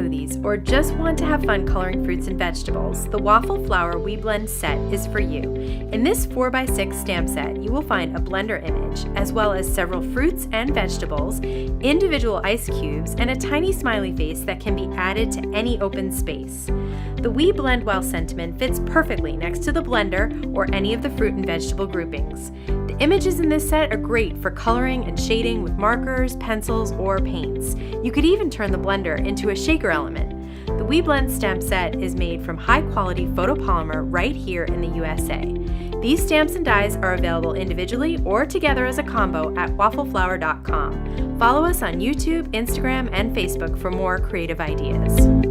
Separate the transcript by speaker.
Speaker 1: smoothies, or just want to have fun coloring fruits and vegetables, the Waffle Flower We Blend set is for you. In this 4x6 stamp set, you will find a blender image, as well as several fruits and vegetables, individual ice cubes, and a tiny smiley face that can be added to any open space. The We Blend Well sentiment fits perfectly next to the blender or any of the fruit and vegetable groupings. The images in this set are great for coloring and shading with markers, pencils, or paints. You could even turn the blender into a shaker element. The We Blend stamp set is made from high-quality photopolymer right here in the USA. These stamps and dies are available individually or together as a combo at waffleflower.com. Follow us on YouTube, Instagram, and Facebook for more creative ideas.